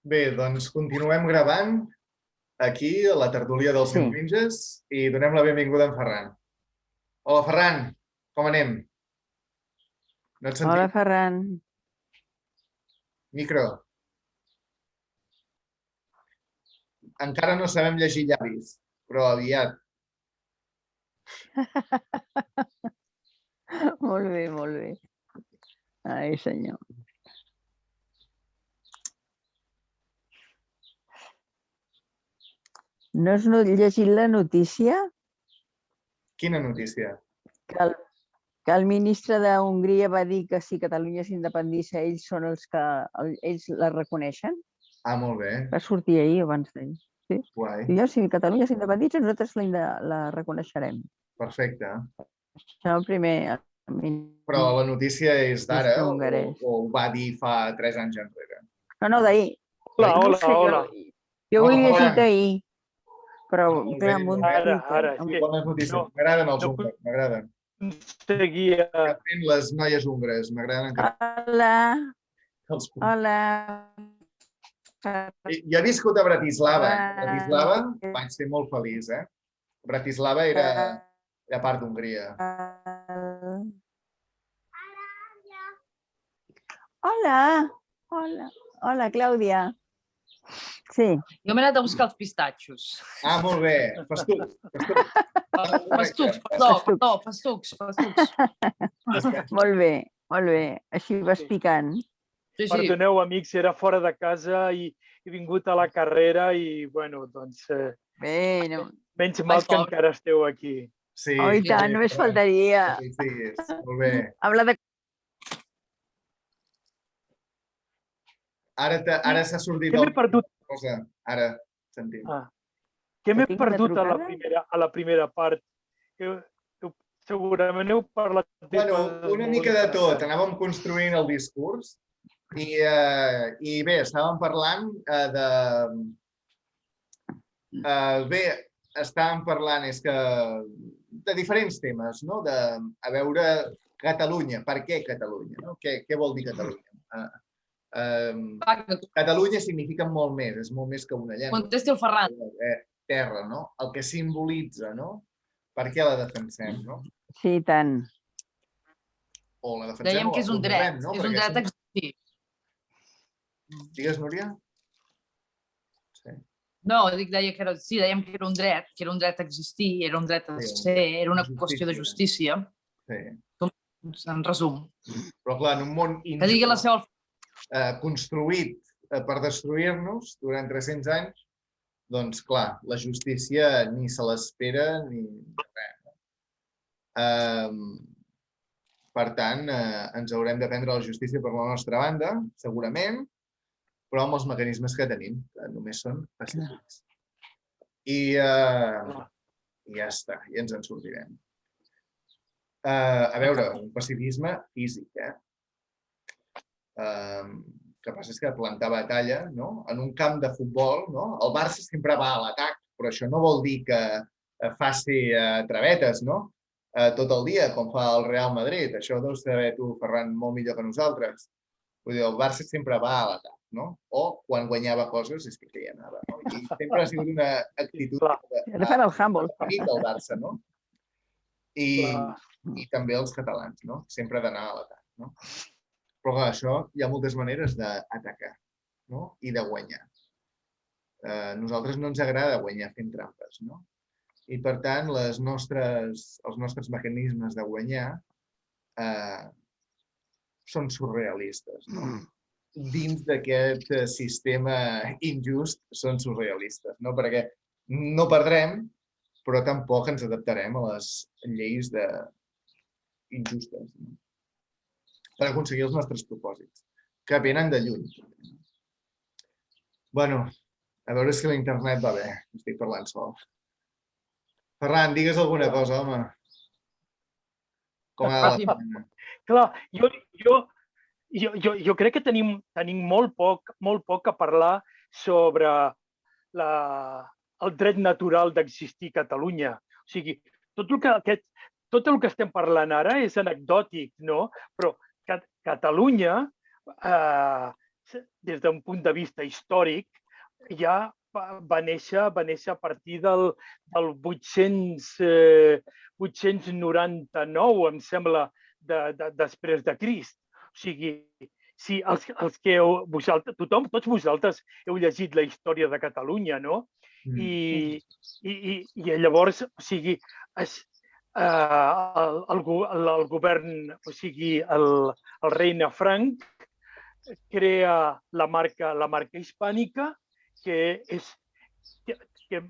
Bé, doncs continuem gravant aquí a la tertúlia dels Sí. diumenges i donem la benvinguda a en Ferran. Hola, Ferran, com anem? No et sentim? Hola, Ferran. Micro. Encara no sabem llegir llavis, però aviat. Molt bé, molt bé. Ai, senyor. No has llegit la notícia Quina notícia? que el ministre d'Hongria va dir que si Catalunya s'independitza, ells són els que ells la reconeixen? Ah, molt bé. Va sortir ahir abans d'ahir. Sí? Guai. I jo, si Catalunya s'independitza, nosaltres la reconeixerem. Perfecte. Això el primer... Però la notícia és d'ara o hongarès. ho va dir fa 3 anys enrere? No, d'ahir. Hola, No hola, sé, hola. Jo ho he Hola, llegit Ferran. ahir, però Molt clar, bé, amb un molt bé. Ara, Twitter. Bones notícies. No. M'agraden els No. húngars, m'agraden. seguia... Que fent les noies húngres, m'agraden encara Hola, els punts. hola. Jo he viscut a Bratislava. A Bratislava vaig ser molt feliç, eh? Bratislava era part d'Hongria. Hola, hola, hola, Clàudia. Sí. Jo m'he anat a buscar els pistatxos. Ah, molt bé. Festucs. Festucs. Molt bé, molt bé. Així vas picant. Sí, sí. Perdoneu, amics, era fora de casa i he vingut a la carrera i, bueno, doncs, Bé, no. menys mal que encara esteu aquí. Sí. Oh, i tant, només faltaria. Sí, molt bé. Habla de... Ara s'ha sortit Què m'he perdut? cosa. Ara sentim. Què m'he tinc una perdut trucada? a la primera part? Segurament heu parlat... Bueno, una mica de tot. Anàvem construint el discurs i bé, estàvem parlant de diferents temes, no? A veure Catalunya, per què Catalunya? No? Què vol dir Catalunya? Catalunya significa molt més, és molt més que una llengua. Contesti el Ferran. Terra, no? El que simbolitza, no? Per què la defensem, no? Sí, tant. O la defensem Dèiem o que és la un dret, promovem, no? és un dret a existir. Digues, Núria? No, deia que era, sí, dèiem que era un dret a existir, era un dret a ser, era una qüestió de justícia. Sí. En resum. Però clar, en un món Que digui la seva... construït per destruir-nos durant 300 anys, doncs clar, la justícia ni se l'espera ni res. Per tant, ens haurem de prendre la justícia per la nostra banda, segurament, però amb els mecanismes que tenim, que només són pacífics. I ja està, i ens en sortirem. A veure, un pacifisme físic, El que passa és que plantar batalla, no? En un camp de futbol, no? El Barça sempre va a l'atac, però això no vol dir que faci travetes, no? Tot el dia, com fa el Real Madrid. Això deus saber tu, Ferran, molt millor que nosaltres. Vull dir, el Barça sempre va a l'atac, no? O quan guanyava coses és perquè hi anava, no? I sempre ha sigut una actitud Era fan el handball. bonic del Barça, no? I també els catalans, no? Sempre d'anar a l'atac, no? Però clar, això hi ha moltes maneres d'atacar, no? I de guanyar. A nosaltres no ens agrada guanyar fent trampes, no? I per tant, els nostres mecanismes de guanyar són surrealistes, no? Dins d'aquest sistema injust són surrealistes, no? Perquè no perdrem, però tampoc ens adaptarem a les lleis injustes, no? Per aconseguir els nostres propòsits, que venen de lluny. Bueno, a veure si l'internet va bé, estic parlant sol. Ferran, digues alguna cosa, home. Com ha de la... Clar, jo crec que tenim molt poc a parlar sobre el dret natural d'existir a Catalunya. O sigui, tot el que estem parlant ara és anecdòtic, no? Però Catalunya des d'un punt de vista històric, ja va néixer a partir del 899, em sembla, després de Crist. O sigui, si els que tots vosaltres heu llegit la història de Catalunya, no? I llavors, o sigui, el govern, o sigui, el regne Franc crea la marca hispànica, que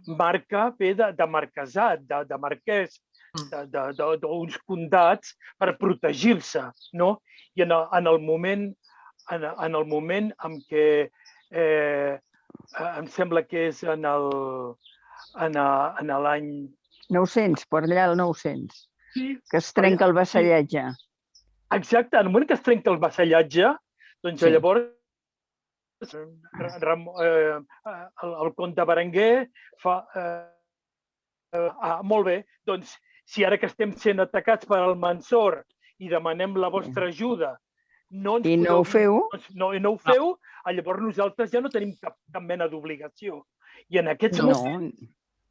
marca ve de marquesat, de marquès, d'uns condats per protegir-se, no? I en el moment en què em sembla que és en l'any 900, per allà el 900, sí, que es trenca el vassallatge. Exacte, en el moment que es trenca el vassallatge, doncs llavors el comte Berenguer fa... molt bé, doncs si ara que estem sent atacats per Almansor i demanem la vostra ajuda, no ho feu, llavors nosaltres ja no tenim cap mena d'obligació. I en aquests moments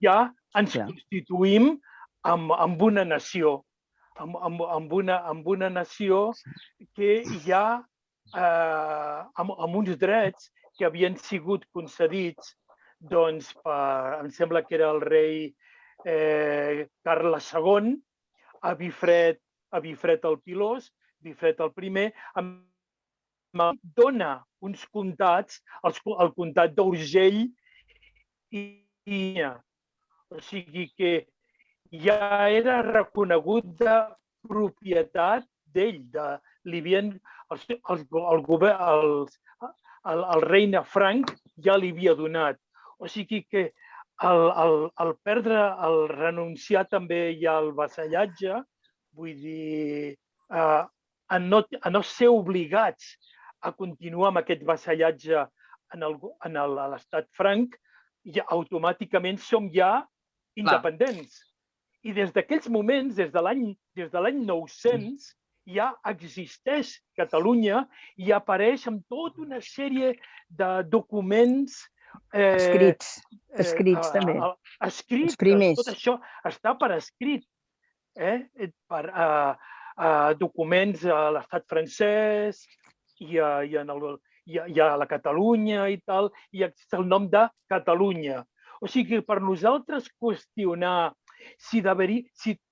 ja ens constituïm amb una nació, amb una nació que ja amb uns drets que havien sigut concedits doncs em sembla que era el rei Carles II, a Bifred el Pilós, Bifred el primer, dona uns comtats, el comtat d'Urgell o sigui que ja era reconegut de propietat d'ell, el regne Franc ja li havia donat. O sigui que el perdre, el renunciar també ja al vassallatge, vull dir, a no ser obligats a continuar amb aquest vassallatge a l'estat franc, ja automàticament som ja independents. I des d'aquells moments, des de l'any 900, ja existeix Catalunya i apareix amb tota una sèrie de documents escrits també. Escrits, tot això està per escrit. Per documents a l'estat francès i a la Catalunya i tal, i és el nom de Catalunya. O sigui que per nosaltres qüestionar si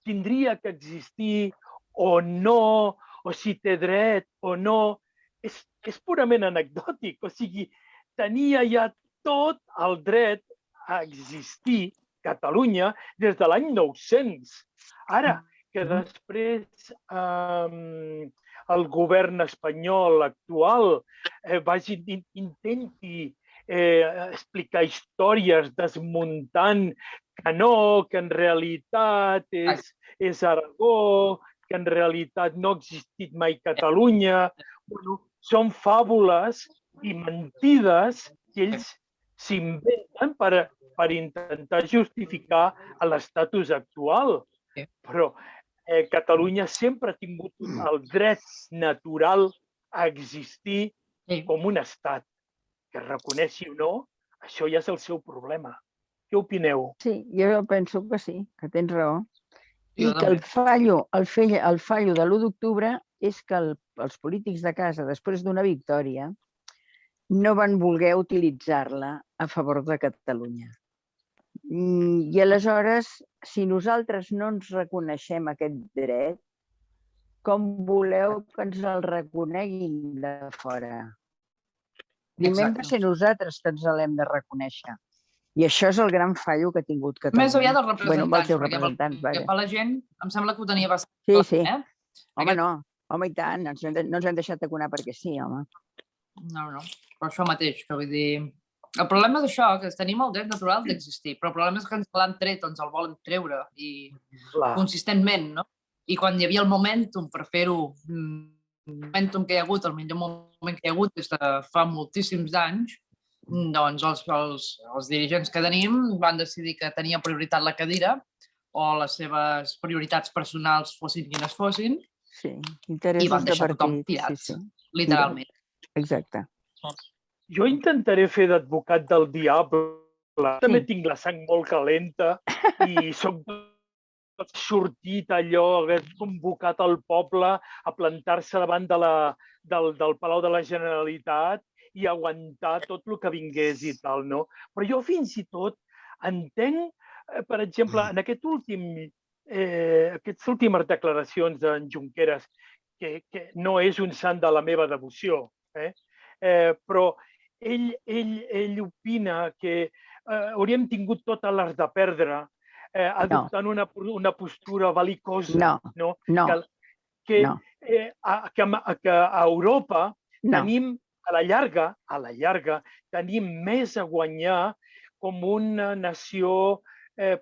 tindria que existir o no, o si té dret o no, és purament anecdòtic. O sigui, tenia ja tot el dret a existir Catalunya des de l'any 900. Ara, que després el govern espanyol actual intenti explicar històries desmuntant que no, que en realitat és Aragó, que en realitat no ha existit mai Catalunya. Són fàbules i mentides que ells s'inventen per intentar justificar l'estatus actual. Però Catalunya sempre ha tingut el dret natural a existir com un estat. Que reconeixi o no, això ja és el seu problema. Què opineu? Sí, jo penso que sí, que tens raó. I que el fallo de l'1 d'octubre és que els polítics de casa, després d'una victòria, no van voler utilitzar-la a favor de Catalunya. I aleshores, si nosaltres no ens reconeixem aquest dret, com voleu que ens el reconeguin de fora? Primer hem de ser nosaltres que ens l'hem de reconèixer. I això és el gran fallo que ha tingut Catalunya. Més aviat els representants, perquè que fa la gent, em sembla que ho tenia bastant. Sí. Home, no. Home, i tant. No ens hem deixat aconar perquè sí, home. No. Però això mateix, que vull dir... El problema és això, que tenim el dret natural d'existir, però el problema és que ens l'han tret, ens el volen treure, i consistentment, no? I quan hi havia el momentum per fer-ho, el momentum que hi ha hagut, el millor moment que hi ha hagut des de fa moltíssims anys, doncs els dirigents que tenim van decidir que tenia prioritat la cadira o les seves prioritats personals fossin quines fossin, i van deixar tothom tirats, literalment. Exacte. Jo intentaré fer d'advocat del diable. També tinc la sang molt calenta i soc sortit allò, hagués convocat el poble a plantar-se davant del Palau de la Generalitat i aguantar tot el que vingués i tal, no? Però jo fins i tot entenc, per exemple, en aquestes últimes declaracions d'en Junqueras, que no és un sant de la meva devoció, però ell opina que hauríem tingut totes les de perdre adoptant una postura bel·licosa. Que a Europa tenim, a la llarga, tenim més a guanyar com una nació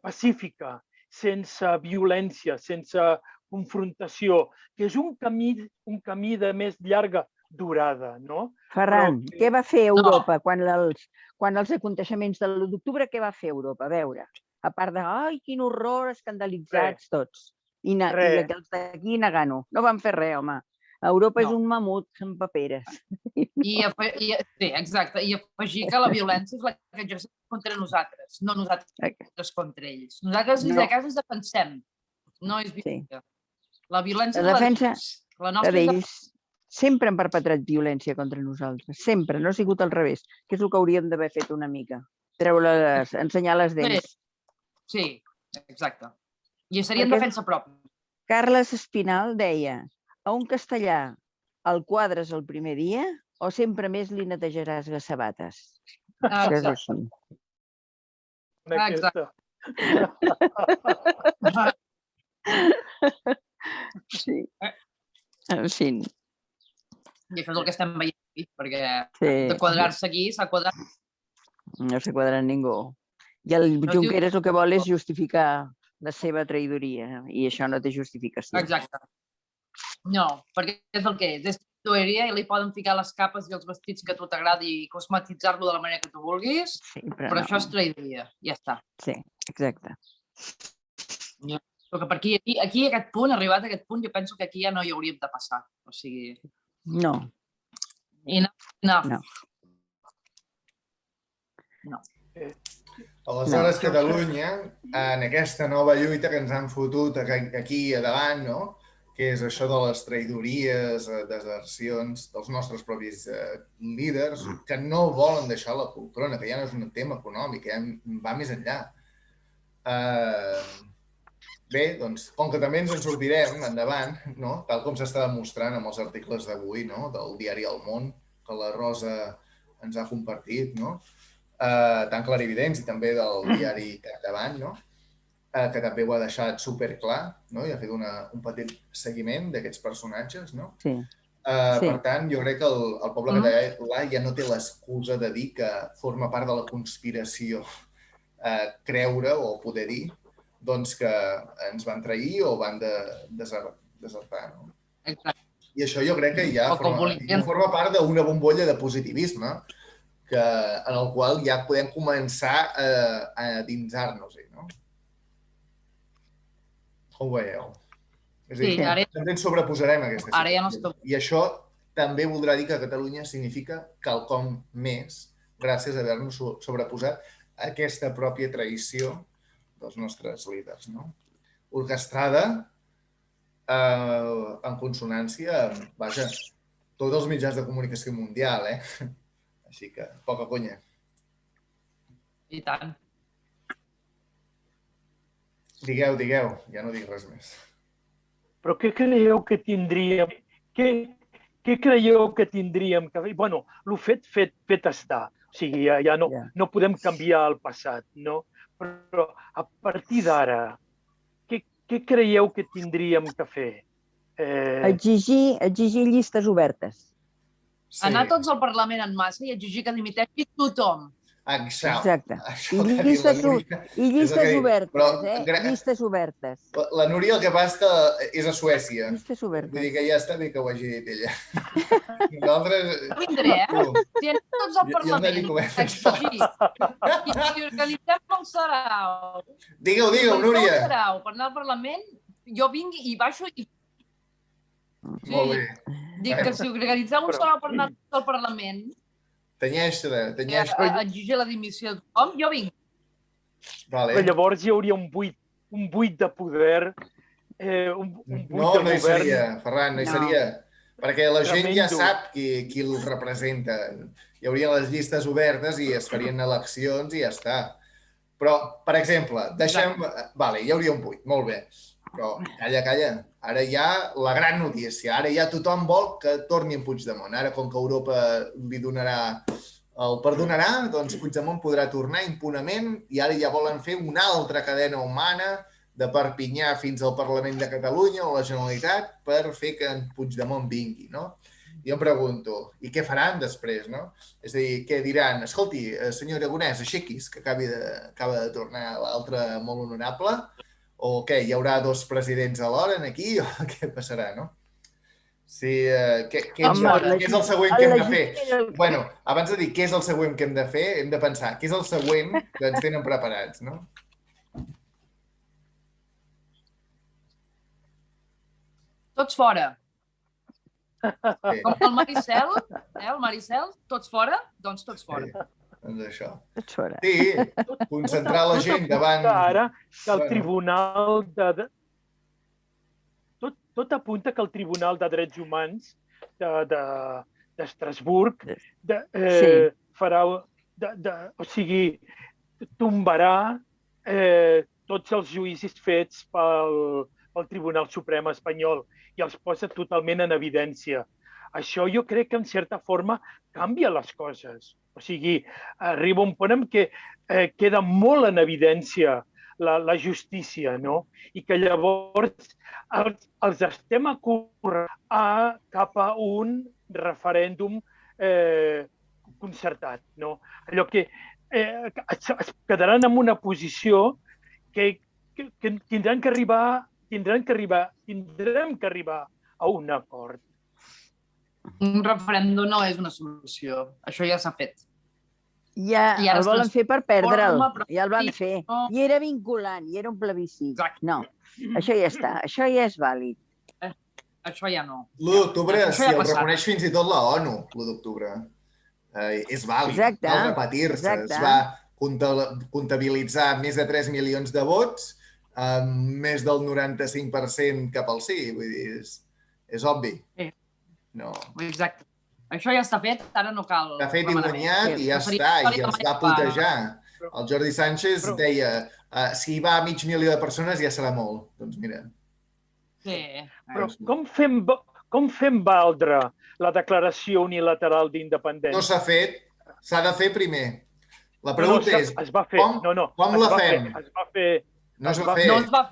pacífica, sense violència, sense confrontació, que és un camí de més llarga durada, no? Ferran, què va fer Europa quan els aconteixements de l'1 d'octubre, què va fer Europa? A veure, a part de, ai, quin horror, escandalitzats tots. I els d'aquí negant-ho. No van fer res, home. Europa és un mamut amb paperes. Sí, exacte. I afegir que la violència és la que exercim contra nosaltres, no nosaltres contra ells. Nosaltres des de casa ens defensem. No és violència. La violència és la nostra d'ells. Sempre han perpetrat violència contra nosaltres. Sempre. No ha sigut al revés. Que és el que hauríem d'haver fet una mica. Ensenyar les dents. Sí, exacte. I seria en defensa pròpia. Carles Espinal deia: a un castellà el quadres el primer dia o sempre més li netejaràs les sabates? Exacte. Sí. En fi. I això és el que estem veient aquí, perquè de quadrar-se aquí s'ha quadrat. No s'ha quadrat ningú. I el Junqueras el que vol és justificar la seva traïdoria i això no té justificació. Exacte. No, perquè és el que és. És traïdoria i li poden ficar les capes i els vestits que a tu t'agradi i cosmetitzar-lo de la manera que tu vulguis, però això és traïdoria. Ja està. Sí, exacte. Però per aquí, aquest punt, arribat a aquest punt, jo penso que aquí ja no hi hauríem de passar. O sigui... No. No. Aleshores, Catalunya, en aquesta nova lluita que ens han fotut aquí a davant, no? Que és això de les traïdories, desercions dels nostres propis líders, que no volen deixar la poltrona, que ja no és un tema econòmic, va més enllà. Bé, doncs, com que també ens en sortirem endavant, no? Tal com s'està demostrant amb els articles d'avui, no? Del diari El Món, que la Rosa ens ha compartit, no? Tan clarividents i també del diari Capdavant, no? Que també ho ha deixat superclar, no? I ha fet un petit seguiment d'aquests personatges, no? Sí. Per tant, jo crec que el poble català ja no té l'excusa de dir que forma part de la conspiració creure o poder dir doncs que ens van trair o van desertar, no? Exacte. I això jo crec que ja forma part d'una bombolla de positivisme en el qual ja podem començar a dinsar-nos-hi, no? Com ho veieu? És a dir, també ens sobreposarem a aquesta situació. I això també voldrà dir que Catalunya significa quelcom més gràcies a haver-nos sobreposat a aquesta pròpia traïció dels nostres líders, no? Orquestrada en consonància amb, vaja, tots els mitjans de comunicació mundial, Així que, poca conya. I tant. Digueu, ja no dic res més. Però què creieu que tindríem? Què creieu que tindríem que fer? Bueno, el fet està. O sigui, ja no podem canviar el passat, no? Però a partir d'ara, què creieu que tindríem que fer? Exigir llistes obertes. Anar tots al Parlament en massa i exigir que dimiteixi tothom. Exacte. I llistes obertes, Llistes obertes. La Núria el que passa és a Suècia. Llistes obertes. Vull dir que ja està bé que ho hagi dit ella. Nosaltres... Vindré, Si anem tots al Parlament a exigir i si organitzem el sarau... Digue-ho, Núria. Per anar al Parlament, jo vinc i baixo i... Molt bé. Dic que si organitzem un sarau per anar al Parlament exigir la dimissió de tothom, jo vinc. Però llavors hi hauria un buit de poder, un buit de govern. No hi seria, Ferran, no hi seria. Perquè la gent ja sap qui el representa. Hi hauria les llistes obertes i es farien eleccions i ja està. Però, per exemple, Vale, hi hauria un buit, molt bé. Però, calla. Ara hi ha la gran notícia. Ara ja tothom vol que torni en Puigdemont. Ara, com que Europa li donarà el perdonarà, doncs Puigdemont podrà tornar impunament i ara ja volen fer una altra cadena humana de Perpinyà fins al Parlament de Catalunya o la Generalitat per fer que en Puigdemont vingui, no? Jo em pregunto, i què faran després, no? És a dir, què diran? Escolti, senyor Aragonès, aixequis, que acaba de tornar l'altre molt honorable, o què, hi haurà dos presidents alhora aquí, o què passarà, no? Sí, què és el següent que hem de fer? Bueno, abans de dir què és el següent que hem de fer, hem de pensar què és el següent que ens tenen preparats, no? Tots fora. Com el Maricel, tots fora, doncs tots fora. Doncs això. Tots fora. Sí, concentrar la gent davant... Ara que el Tribunal de... Tot apunta que el Tribunal de Drets Humans d'Estrasburg farà... O sigui, tombarà tots els judicis fets pel Tribunal Suprem espanyol i els posa totalment en evidència. Això jo crec que, en certa forma, canvia les coses. O sigui, arriba un punt en què queda molt en evidència la justícia, no? I que llavors els estem acorrent cap a un referèndum concertat, no? Allò que es quedaran en una posició que tindran que arribar a un acord. Un referèndum no és una solució. Això ja s'ha fet. Ja el volen fer per perdre'l. Ja el van fer. I era vinculant, i era un plebiscit. No, això ja està. Això ja és vàlid. Això ja no. L'1 d'octubre, si el reconeix fins i tot la ONU, l'1 d'octubre. És vàlid. Cal repetir-se. Es va comptabilitzar més de 3 milions de vots, més del 95% cap al sí. Vull dir, és obvi. No. Exacte. Això ja està fet, ara no cal... Està fet i guanyat i ja està, i els va putejar. El Jordi Sánchez deia, si hi va a 500.000 de persones ja serà molt. Doncs mira. Sí. Però com fem valdre la declaració unilateral d'independència? No s'ha fet, s'ha de fer primer. La pregunta és, com la fem? No es va fer. No es va fer. No es va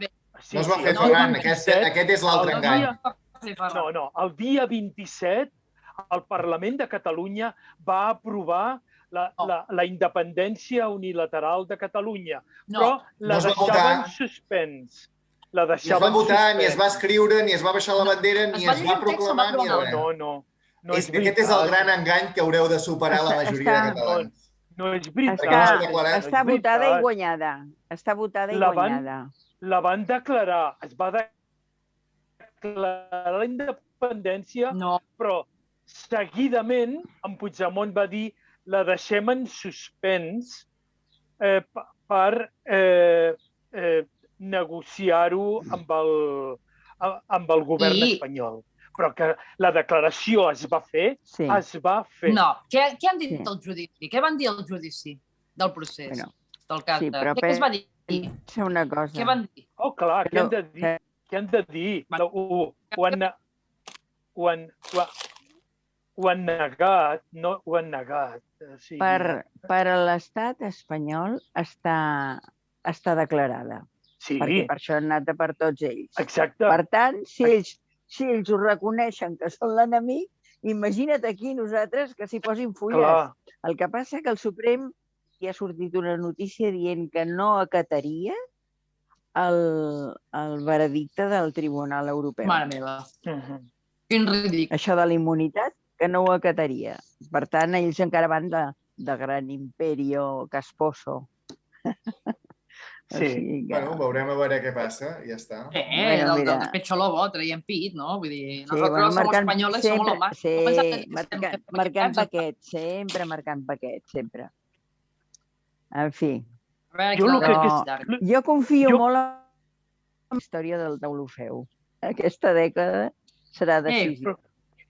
fer, Ferran, aquest és l'altre engany. No, el dia 27 el Parlament de Catalunya va aprovar la independència unilateral de Catalunya, però la deixaven suspens. Ni es va votar, ni es va escriure, ni es va baixar la bandera, ni es va proclamar, ni res. No. Aquest és el gran engany que haureu de superar la majoria de catalans. No és veritat. Està votada i guanyada. Està votada i guanyada. La van declarar, es va declarar la independència, però seguidament en Puigdemont va dir la deixem en suspens per negociar-ho amb el govern espanyol. Però que la declaració es va fer, es va fer. No, què han dit del judici? Què van dir al judici del procés? Del cas de... Què es va dir? Sé una cosa. Què van dir? Oh, clar, què han de dir? Què han de dir? Ho han negat, no ho han negat. Per a l'estat espanyol està declarada. Sí. Perquè per això han anat per tots ells. Exacte. Per tant, si ells ho reconeixen que són l'enemic, imagina't aquí nosaltres que s'hi posin fulles. El que passa que el Suprem hi ha sortit una notícia dient que no acataria el veredicte del Tribunal Europeu. Mare meva. Quin ridícul. Això de la immunitat, que no ho acataria. Per tant, ells encara van de gran imperio casposo. Sí. Bueno, veurem a veure què passa, i ja està. Del despecho lobo, traiem pit, no? Vull dir, nosotros somos españoles, somos lo más. Marcant paquet, sempre marcant paquet, sempre. En fi. Jo confio molt en la història del Deulofeu. Aquesta dècada serà decisiva.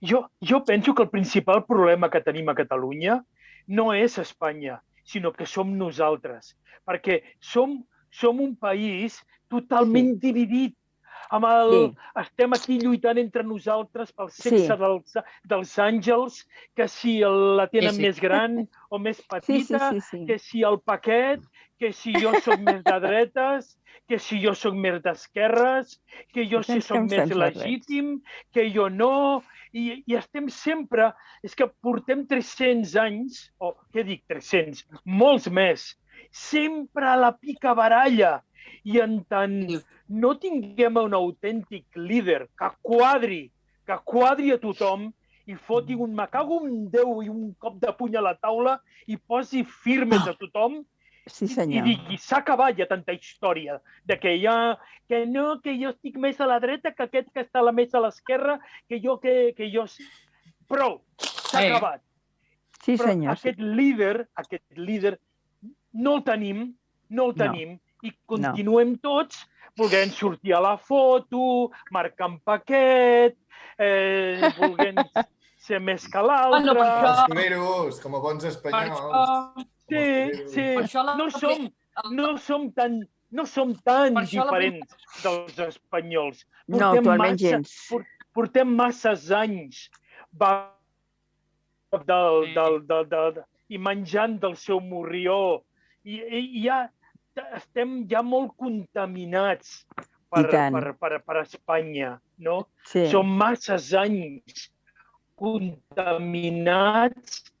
Jo penso que el principal problema que tenim a Catalunya no és Espanya, sinó que som nosaltres. Perquè som un país totalment dividit. Estem aquí lluitant entre nosaltres pel sexe dels àngels, que si la tenen més gran o més petita, que si el paquet, que si jo soc més de dretes, que si jo soc més d'esquerres, que jo si soc més legítim, que jo no... I estem sempre... És que portem 300 anys, o què dic 300? Molts més. Sempre a la pica baralla. I en tant no tinguem un autèntic líder que quadri a tothom i foti un me cago en Déu i un cop de puny a la taula i posi firmes a tothom i digui, s'ha acabat ja tanta història de que jo estic més a la dreta que aquest que està més a l'esquerra, que jo... Prou, s'ha acabat. Però aquest líder no el tenim, i continuem tots volent sortir a la foto, marcant paquet, volent ser més que l'altre. Els culeros, com a bons espanyols. Sí. No som tan diferents dels espanyols. No, actualment gens. Portem masses anys i menjant del seu morrió. I ja estem molt contaminats per Espanya, no? Som masses anys contaminats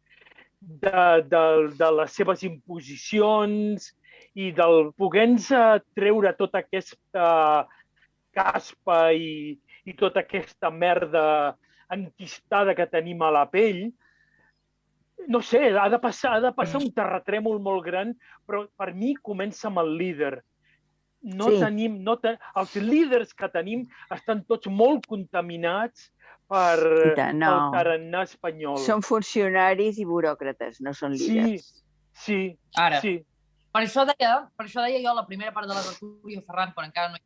de les seves imposicions i del poder-nos treure tota aquesta caspa i tota aquesta merda enquistada que tenim a la pell. No sé, ha de passar un terratrèmol molt gran, però per mi comença amb el líder. Els líders que tenim estan tots molt contaminats pel tarannà espanyol. Són funcionaris i buròcrates, no són líders. Sí. Ara, per això deia jo la primera part de la tertúlia, Ferran, quan encara no...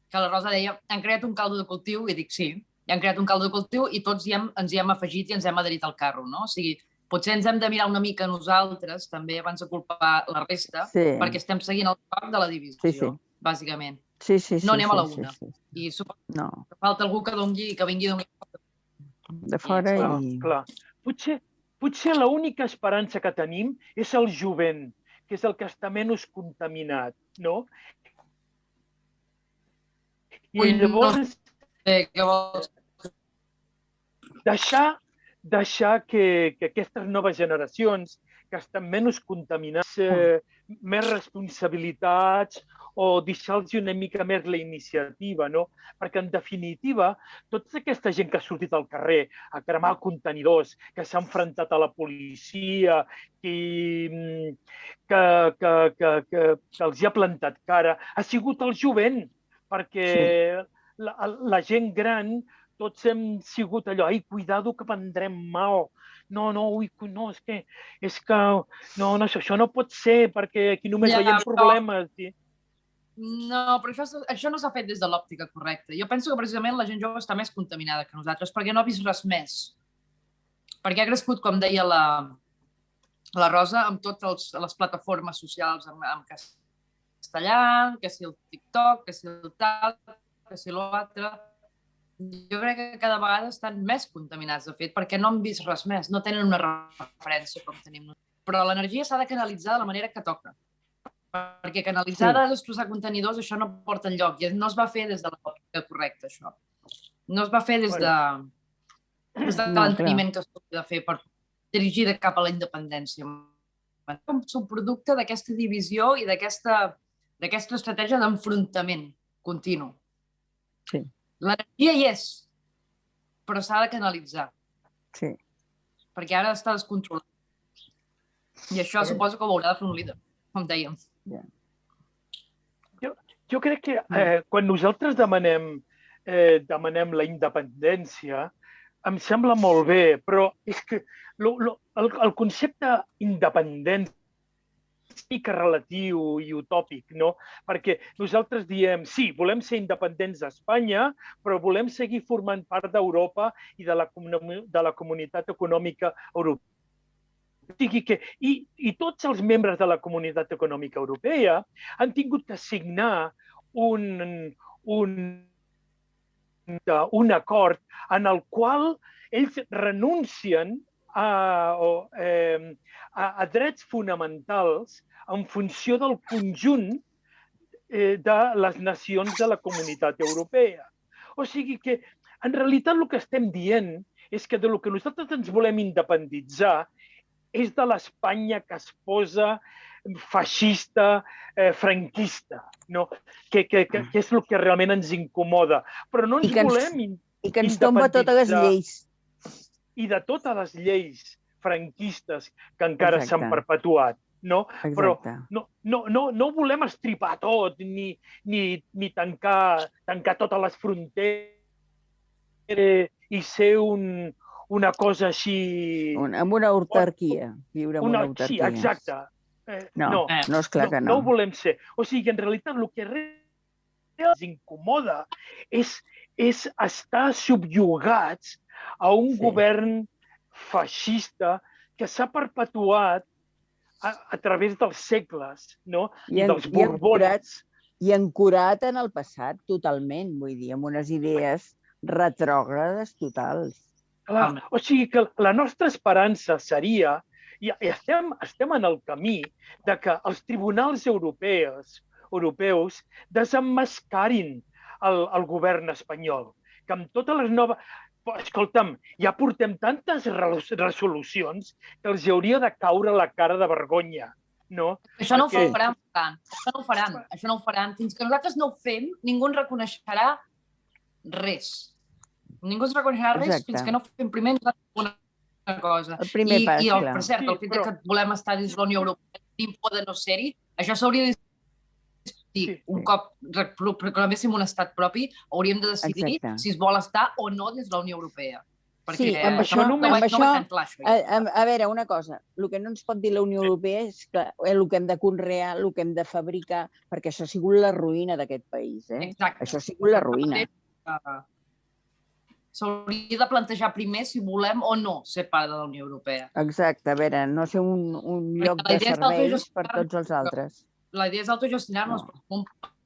que la Rosa deia, han creat un caldo de cultiu, i dic sí, han creat un caldo de cultiu i tots ens hi hem afegit i ens hem adherit al carro, no? O sigui, potser ens hem de mirar una mica nosaltres, també, abans de culpar la resta, perquè estem seguint el joc de la divisió, bàsicament. No anem a la una. I suposo que falta algú que vingui de fora i... Clar. Potser l'única esperança que tenim és el jovent, que és el que està menys contaminat, no? I llavors deixar que aquestes noves generacions que estan menys contaminats, més responsabilitats o deixar-los una mica més la iniciativa, no? Perquè, en definitiva, tota aquesta gent que ha sortit al carrer a cremar contenidors, que s'ha enfrontat a la policia, que els hi ha plantat cara, ha sigut el jovent, perquè la gent gran tots hem sigut allò, ai, cuidado que prendrem mal. No, és que això no pot ser, perquè aquí només veiem problemes. No, però això no s'ha fet des de l'òptica correcta. Jo penso que precisament la gent jove està més contaminada que nosaltres, perquè no ha vist res més. Perquè ha crescut, com deia la Rosa, amb totes les plataformes socials en castellà, que si el TikTok, que si el tal, que si l'altre. Jo crec que cada vegada estan més contaminats, de fet, perquè no han vist res més, no tenen una referència com tenim nosaltres. Però l'energia s'ha de canalitzar de la manera que toca. Perquè canalitzar de destrossar contenidors, això no porta enlloc. I no es va fer des de l'òptica correcta, això. No es va fer des de l'enteniment que s'hauria de fer per dirigir cap a la independència. Com subproducte d'aquesta divisió i d'aquesta estratègia d'enfrontament continu. Sí. L'energia hi és, però s'ha de canalitzar. Sí. Perquè ara està descontrolat. I això suposo que ho haurà de fer un líder, com dèiem. Jo crec que quan nosaltres demanem la independència, em sembla molt bé, però és que el concepte independència és mica relatiu i utòpic, no? Perquè nosaltres diem, sí, volem ser independents d'Espanya, però volem seguir formant part d'Europa i de la Comunitat Econòmica Europea. I tots els membres de la Comunitat Econòmica Europea han tingut que signar un acord en el qual ells renuncien a drets fonamentals en funció del conjunt de les nacions de la Comunitat Europea. O sigui que, en realitat, el que estem dient és que del que nosaltres ens volem independitzar és de l'Espanya que es posa feixista, franquista, no? Que és el que realment ens incomoda. Però no ens volem i que ens tomba totes les lleis. I de totes les lleis franquistes que encara s'han perpetuat. No? Però no volem estripar tot ni tancar totes les fronteres i ser una cosa així... Amb una autarquia, viure amb una autarquia. Sí, exacte. No, és clar que no. No ho volem ser. O sigui, en realitat, el que ens incomoda és estar subjugats a un govern feixista que s'ha perpetuat a través dels segles, no? I dels borbons. I ancorat en el passat, totalment, vull dir, amb unes idees retrògrades totals. Clar, o sigui que la nostra esperança seria, i estem en el camí, de que els tribunals europeus desemmascarin el govern espanyol, que amb totes les noves... Escolta'm, ja portem tantes resolucions que els hauria de caure la cara de vergonya, no? Això no ho faran, això no ho faran. Fins que nosaltres no ho fem, ningú ens reconeixerà res. Ningú ens reconeixerà res fins que no fem primer una cosa. El primer pas, clar. Per cert, el fet que volem estar dins la Unió Europea, de no ser-hi, això s'hauria de discutir. Un cop proclaméssim un estat propi, hauríem de decidir si es vol estar o no dins la Unió Europea. Sí, amb això, a veure, una cosa, el que no ens pot dir la Unió Europea és el que hem de conrear, el que hem de fabricar, perquè això ha sigut la ruïna d'aquest país. Això ha sigut la ruïna. S'hauria de plantejar primer si volem o no ser part de la Unió Europea. Exacte, a veure, no ser un lloc de serveis per tots els altres. La idea és autogestionar-nos, un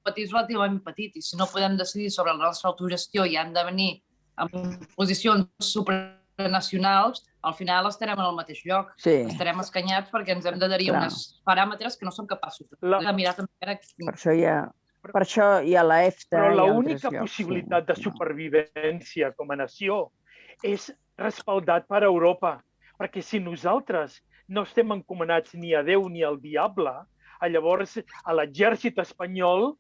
país relativament petit, i si no podem decidir sobre la nostra autogestió i han de venir amb posicions supranacionals, al final estarem en el mateix lloc. Estarem escanyats perquè ens hem d'adherir a uns paràmetres que no som capaços de mirar també. Per això hi ha la EFTA. Però l'única possibilitat de supervivència com a nació és respaldat per Europa. Perquè si nosaltres no estem encomanats ni a Déu ni al diable, llavors l'exèrcit espanyol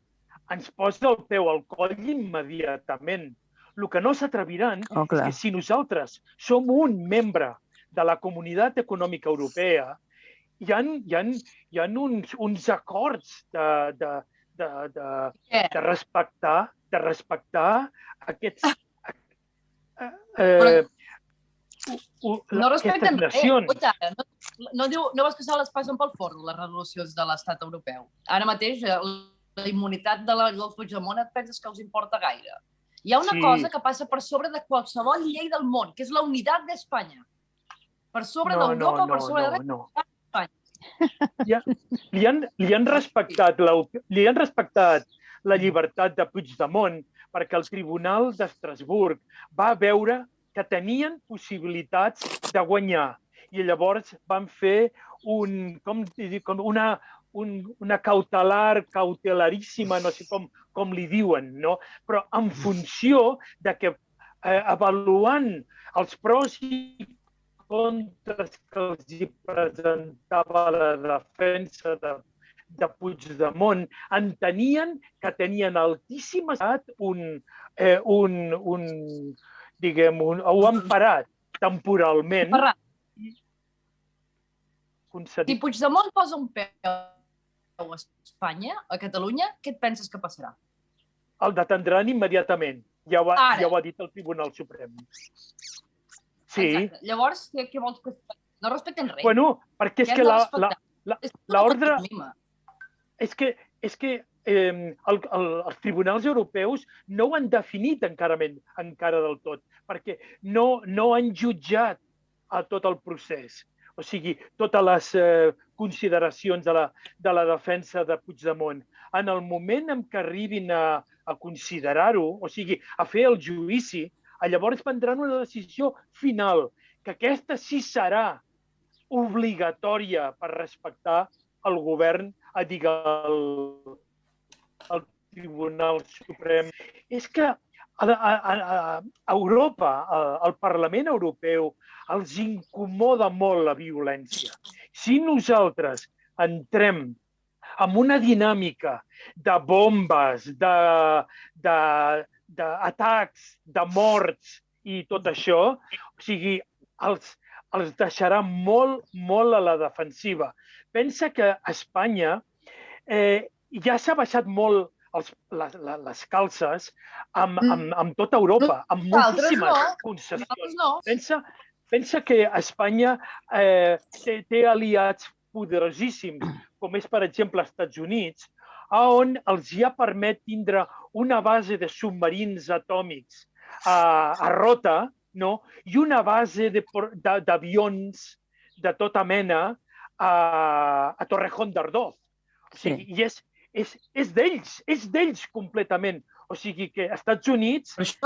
ens posa el peu al coll immediatament. El que no s'atreviran és que si nosaltres som un membre de la Comunitat Econòmica Europea, hi ha uns acords de respectar aquests no respecten res. No veus que se les passen pel forro, les resolucions de l'estat europeu. Ara mateix, la immunitat del Puigdemont et penses que els importa gaire. Hi ha una cosa que passa per sobre de qualsevol llei del món, que és la unitat d'Espanya. Per sobre d'Europa, per sobre de l'Espanya. Li han respectat la llibertat de Puigdemont perquè el Tribunal d'Estrasburg va veure que tenien possibilitats de guanyar. I llavors van fer una cautelaríssima, no sé com li diuen, no? Però en funció de que avaluant els pros i contres que els hi presentava la defensa de Puigdemont, entenien que tenien altíssima edat ho han parat temporalment. Si Puigdemont posa un peu a Espanya, a Catalunya, què et penses que passarà? El detendran immediatament. Ja ho ha dit el Tribunal Suprem. Sí. Exacte. Llavors, què vols que... No respecten res. Bueno, perquè és que l'ordre... És que els tribunals europeus no ho han definit encara del tot, perquè no han jutjat a tot el procés. O sigui, totes les consideracions de la defensa de Puigdemont. En el moment en què arribin a considerar-ho, o sigui, a fer el judici, llavors prendran una decisió final, que aquesta sí serà obligatòria per respectar el govern, el Tribunal Suprem. És que a Europa, al Parlament Europeu, els incomoda molt la violència. Si nosaltres entrem en una dinàmica de bombes, d'atacs, de morts i tot això, o sigui, els deixarà molt a la defensiva. Pensa que a Espanya ja s'ha baixat molt les calces amb tota Europa, amb moltíssimes concessions. Pensa que Espanya té aliats poderosíssims, com és, per exemple, els Estats Units, on els hi ha permet tindre una base de submarins atòmics a Rota, i una base d'avions de tota mena a Torrejón d'Ardoz. O sigui, i és d'ells completament. O sigui que els Estats Units els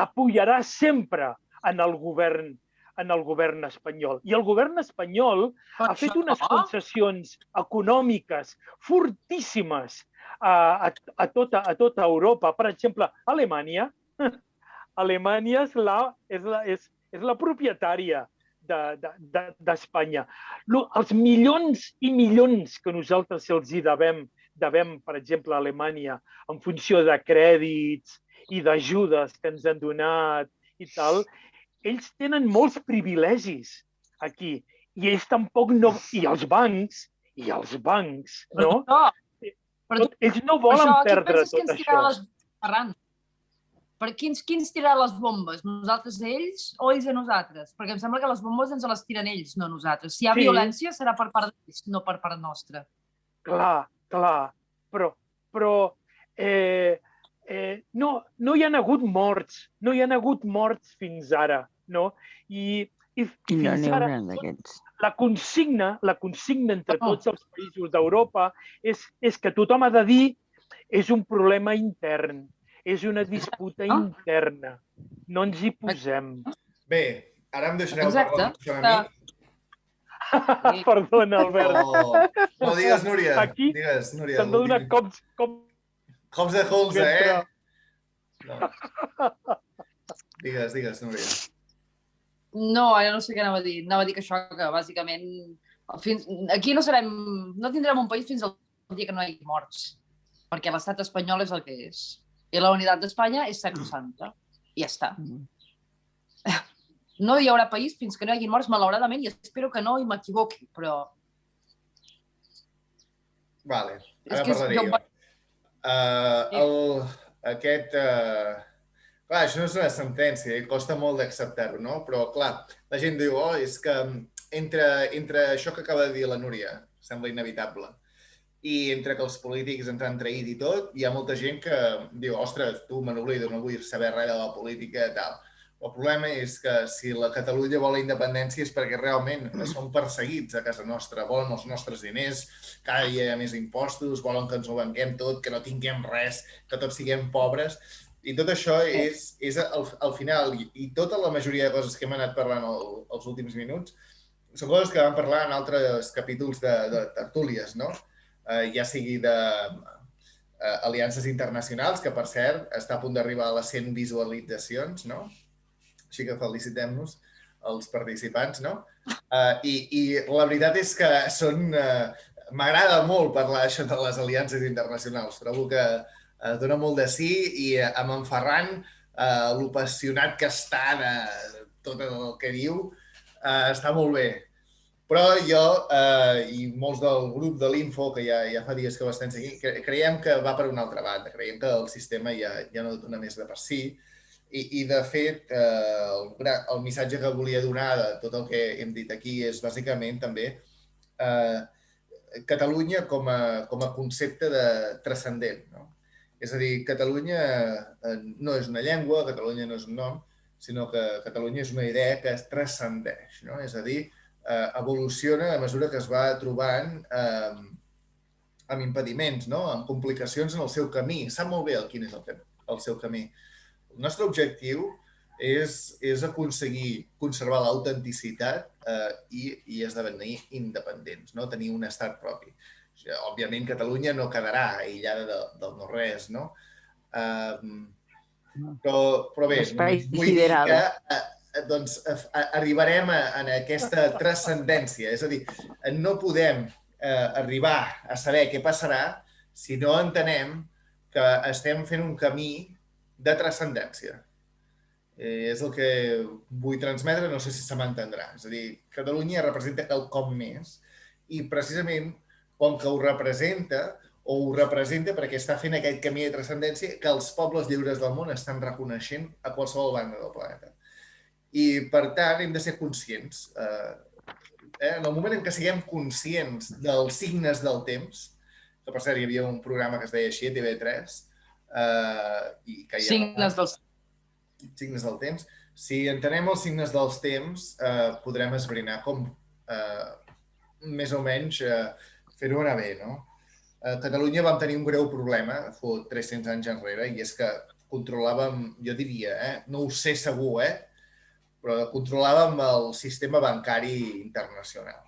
apoyarà sempre en el govern espanyol. I el govern espanyol ha fet unes concessions econòmiques fortíssimes a tota Europa. Per exemple, Alemanya és la propietària d'Espanya. Els milions i milions que nosaltres els hi devem, per exemple, a Alemanya, en funció de crèdits i d'ajudes que ens han donat i tal, ells tenen molts privilegis aquí. I ells tampoc no... I els bancs, no? Ells no volen perdre tot això. Per quins tirarà les bombes? Nosaltres a ells o ells a nosaltres? Perquè em sembla que les bombes ens les tiren ells, no nosaltres. Si hi ha violència serà per part d'ells, no per part nostra. Clar. Però no hi ha hagut morts. No hi ha hagut morts fins ara. I fins ara la consigna entre tots els països d'Europa és que tothom ha de dir és un problema intern. És una disputa interna. No ens hi posem. Bé, ara em deixareu parlar a mi. Perdona, Albert. No, digues, Núria. Aquí s'han de donar cops de colze, Digues, Núria. No, ara no sé què anava a dir. Anava a dir que això, que bàsicament aquí no tindrem un país fins al dia que no hi hagi morts. Perquè l'estat espanyol és el que és. I la unitat d'Espanya és sacrosanta. I ja està. No hi haurà país fins que no hi hagi morts, malauradament, i espero que no i m'equivoqui, però... Vale, ara parlaré jo. Clar, això no és una sentència, costa molt d'acceptar-ho, no? Però, clar, la gent diu, és que entre això que acaba de dir la Núria, sembla inevitable, i entre que els polítics ens han traït i tot, hi ha molta gent que diu, ostres, tu me n'oblido, no vull saber res de la política i tal. El problema és que si la Catalunya vol la independència és perquè realment som perseguits a casa nostra, volen els nostres diners, cada dia hi ha més impostos, volen que ens ho venguem tot, que no tinguem res, que tots siguem pobres. I tot això és al final, i tota la majoria de coses que hem anat parlant els últims minuts, són coses que vam parlar en altres capítols de tertúlies, no? Ja sigui d'aliances internacionals, que per cert està a punt d'arribar a les 100 visualitzacions, no? Així que felicitem-nos els participants, no? I la veritat és que m'agrada molt parlar això de les aliances internacionals. Trobo que dona molt de sí i amb en Ferran, l'apassionat que està de tot el que diu, està molt bé. Però jo i molts del grup de l'Info, que ja fa dies que ho estem seguint, creiem que va per una altra banda. Creiem que el sistema ja no dona més de per si. I de fet, el missatge que volia donar de tot el que hem dit aquí és bàsicament també Catalunya com a concepte de transcendent. No? És a dir, Catalunya no és una llengua, Catalunya no és un nom, sinó que Catalunya és una idea que es transcendeix. No? És a dir, evoluciona a mesura que es va trobant amb impediments, no? Amb complicacions en el seu camí. Sap molt bé quin és el seu camí. El nostre objectiu és aconseguir conservar l'autenticitat i esdevenir independents, no? Tenir un estat propi. Òbviament, Catalunya no quedarà aïllada del no-res, no? Però bé, vull dir que arribarem a aquesta transcendència. És a dir, no podem arribar a saber què passarà si no entenem que estem fent un camí de transcendència. És el que vull transmetre, no sé si se m'entendrà. És a dir, Catalunya representa quelcom més i precisament com que ho representa perquè està fent aquest camí de transcendència que els pobles lliures del món estan reconeixent a qualsevol banda del planeta. I, per tant, hem de ser conscients. En el moment en què siguem conscients dels signes del temps, que per cert hi havia un programa que es deia així a TV3, signes del temps. Si entenem els signes dels temps, podrem esbrinar com més o menys fer-ho anar bé, no? A Catalunya vam tenir un greu problema, fa 300 anys enrere, i és que controlàvem, jo diria, no ho sé segur, però controlàvem el sistema bancari internacional.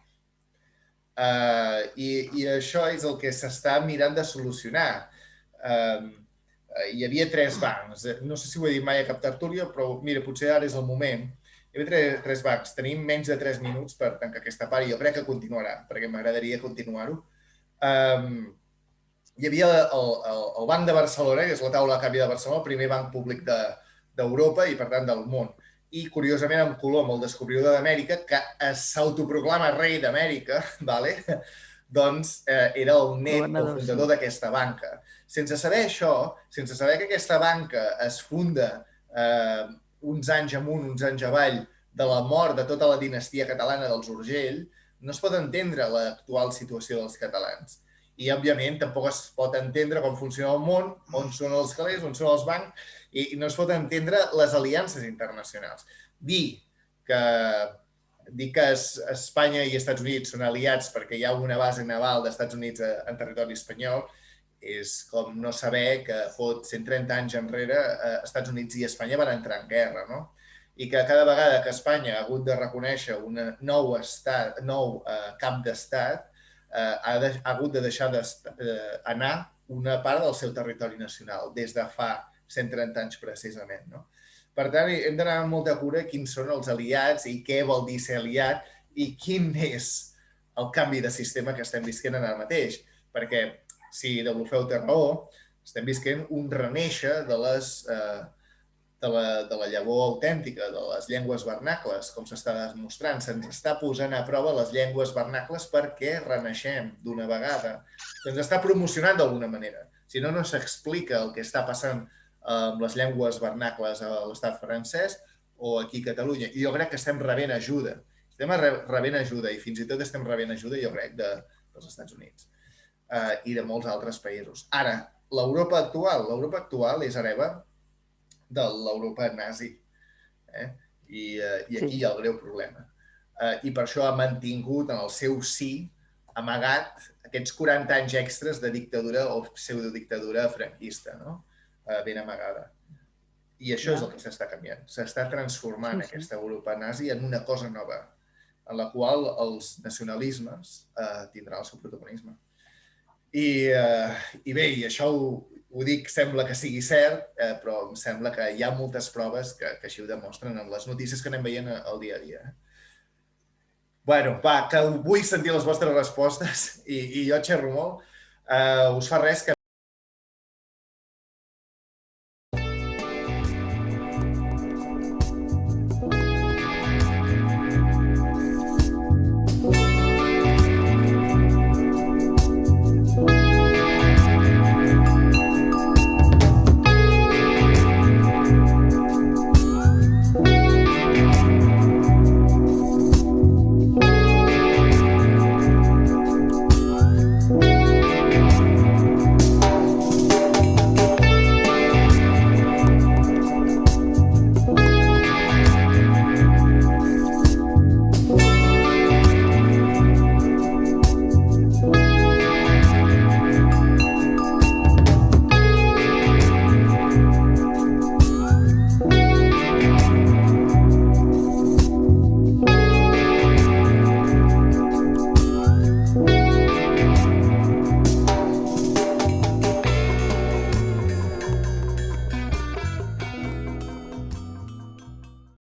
I això és el que s'està mirant de solucionar. Hi havia 3 bancs. No sé si ho he dit mai a cap tertúlia, però mira, potser ara és el moment. Hi havia 3 bancs. Tenim menys de 3 minuts per tancar aquesta part i jo crec que continuarà, perquè m'agradaria continuar-ho. Hi havia el Banc de Barcelona, que és la taula de canvi de Barcelona, el primer banc públic d'Europa i, per tant, del món. I, curiosament, en Colom, el descobridor d'Amèrica, que s'autoproclama rei d'Amèrica, doncs era el net, el fundador d'aquesta banca. Sense saber això, sense saber que aquesta banca es funda uns anys amunt, uns anys avall de la mort de tota la dinastia catalana dels Urgell, no es pot entendre l'actual situació dels catalans. I, òbviament, tampoc es pot entendre com funciona el món, on són els calés, on són els bancs, i no es pot entendre les aliances internacionals. Dir que Espanya i Estats Units són aliats perquè hi ha una base naval d'Estats Units en territori espanyol és com no saber que fot 130 anys enrere Estats Units i Espanya van entrar en guerra, no? I que cada vegada que Espanya ha hagut de reconèixer un nou cap d'estat ha hagut de deixar anar una part del seu territori nacional des de fa 130 anys precisament, no? Per tant, hem d'anar amb molta cura quins són els aliats i què vol dir ser aliat i quin és el canvi de sistema que estem visquent ara mateix. Perquè, si Deulofeu té raó, estem visquent un renéixer de la llavor autèntica, de les llengües vernacles, com s'està demostrant. Se'ns està posant a prova les llengües vernacles perquè renaixem d'una vegada. Se'ns està promocionant d'alguna manera. Si no, no s'explica el que està passant amb les llengües vernacles a l'estat francès o aquí a Catalunya. I jo crec que estem rebent ajuda. Estem rebent ajuda i fins i tot estem rebent ajuda, jo crec, dels Estats Units i de molts altres països. Ara, l'Europa actual és hereva de l'Europa nazi. I aquí hi ha el greu problema. I per això ha mantingut en el seu sí amagat aquests 40 anys extres de dictadura o pseudodictadura franquista, no? Ben amagada. I això és el que s'està canviant. S'està transformant aquesta Europa nazi en una cosa nova, en la qual els nacionalismes tindran el seu protagonisme. I bé, i això ho dic, sembla que sigui cert, però em sembla que hi ha moltes proves que així ho demostren en les notícies que anem veient el dia a dia. Bueno, va, que vull sentir les vostres respostes i jo xerro molt. Us fa res que